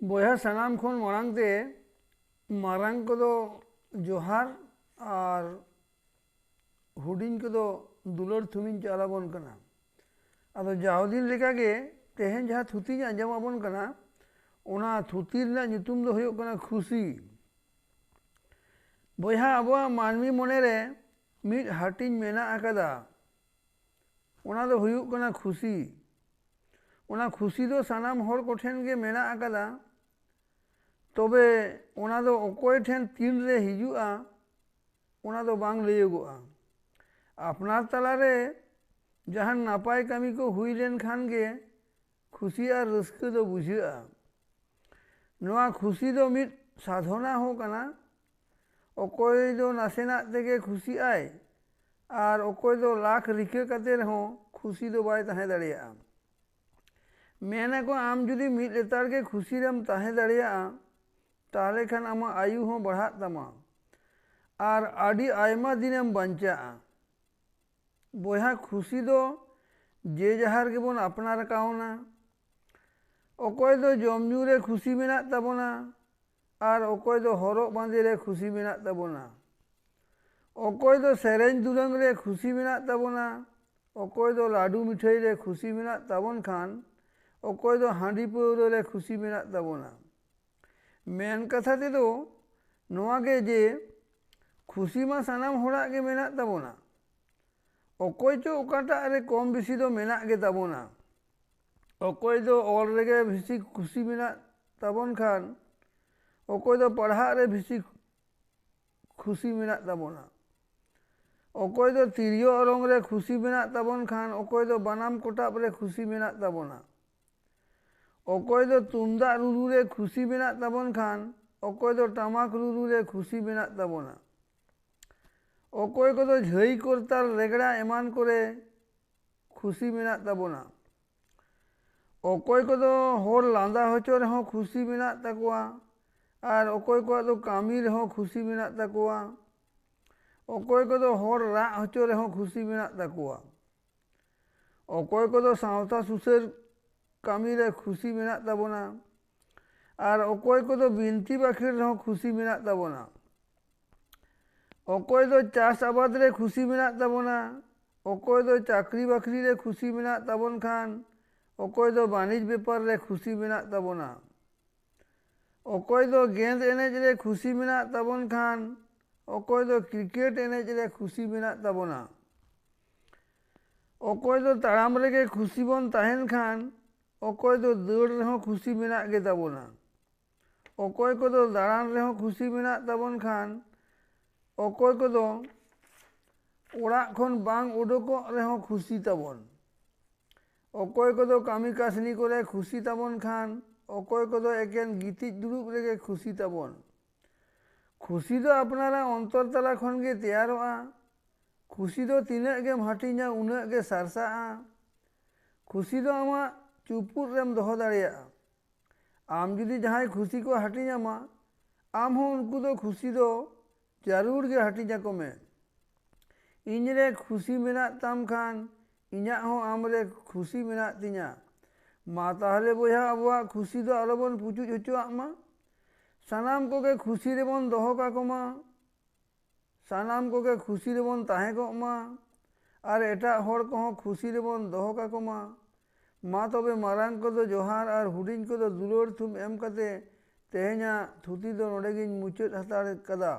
बॉया सानाम खन मांग ते मारांग को दो जोहार और हुडिंग को दो दुलर थुमिन चालाबन कना। अदो जावदिन लेका के तेहन जहाँ थुती आंजमाबन कना ओना थुती रना nyutum दो हुयुग कना खुशी। बॉया अबवा मानवी मने रे मिड हाटिन मेना आकादा ओना दो हुयुग कना खुशी। ओना खुशी दो सानाम हर कोठेन के मेना आकादा तबे ओना दो ओकोय ठेन तीन रे हिजुआ ओना दो बांग लैयोगोआ। अपनार तलारे जहां नापाय कामी को हुई लेन खान गे खुशी और रस्के दो बुझाआ। नोआ खुशी दो मिड साधना हो कना। ओकोय दो नासेना तेगे खुशी आय और ओकोय दो लाख रिके कते रहो खुशी दो बाय ताहे दाड़ियाआ। मेना को आम जुदी मिड लेतार के खुशी रम ताहे दाड़ियाआ ताहले खान आमा आयु हो बढ़ा तमा और आदि आयमा दिनम बांचाआ। बॉया खुशी दो जे जहार के बन अपनार कावना। ओकोय दो जमजू रे खुशी मेना तबना और ओकोय दो हरक बांदे रे खुशी मेना तबना। ओकोय दो सेरेंज दुरंग रे खुशी मेना तबना। ओकोय दो लाडू मिठाई रे खुशी मेना तबन खान ओकोय दो हांडी पौरो रे खुशी मेना तबना। मेन कथा ते दो नोआ के जे खुशी मा सानाम होड़ा के मेना तबना। ओकोय चो ओकाटा रे कम बेसी दो मेना के तबना। ओकोय दो और रेगे बेसी खुशी मेना तबन खान ओकोय दो पढ़ा रे बेसी खुशी मेना तबना। ओकोय दो तिरियो अरंग रे खुशी मेना तबन खान ओकोय दो बनाम कोटाब रे खुशी मेना तबना। ओकोय दो तुमदा रुरु रे खुशी मेना तबन खान ओकोय दो टमाक रुरु रे खुशी मेना तबना। ओकोय को दो झई करताल रेगड़ा एमान करे खुशी मेना तबना। ओकोय को दो होर लांदा होचो रहो खुशी मेना तकवा और ओकोय को दो कामी रहो खुशी मेना तकवा। ओकोय को दो होर रा होचो रहो खुशी मेना तकवा। ओकोय को दो सावता सुसेर कामी रे खुशी मेना तबना और ओकोय को दो बिनती बाखिर रहो खुशी मेना तबना। ओकोय दो चास आबाद रे खुशी मेना तबना। ओकोय दो चाकरी बाकरी रे खुशी मेना तबन खान ओकोय दो बानिज बेपार रे खुशी मेना तबना। ओकोय दो गेंद एनेज रे खुशी मेना तबन खान ओकोय दो क्रिकेट एनेज रे खुशी मेना तबना। ओकोय दो ताड़ाम रेगे खुशी बन ताहेन खान ओकोय दो दौड़ रहो खुशी मेना के तबना। ओकोय को दो दाड़ान रहो खुशी मेना तबन खान ओकोय को दो ओड़ा खन बांग उडोको रहो खुशी तबन। ओकोय को दो कामी कासनी करे खुशी तबन खान ओकोय को दो एकेन गीतिज दुरुब रेगे खुशी तबन। खुशी दो अपनारा अंतर तला खन गे तैयारोआ। खुशी दो तीनक गेम हाटिना उनक गे सारसाआ। खुशी दो आमा चुपुर रेम दोहो दाड़ियाआ। आम जुदी जहां खुशी को हाटिनामा आम हो उनको दो खुशी दो जरूर गे हाटिना को में। इन रे खुशी मेना तम खान इना हो आम रे खुशी मेना तिना। मा ताहले बॉया अबवा खुशी दो आलोबन पुचुज होचोआग मा। सानाम को के खुशी रेबन दोहो काको मा। सानाम को के खुशी रेबन ताहे को मा और एटा होड़ को हो खुशी रेबन दोहो काको मा। मा तबे मारांग को दो जोहार और हुडिंग को दो दुलोर थुम एम कते तेहेना थुती दो नोडेगिन मुचाद हताड़ कदा।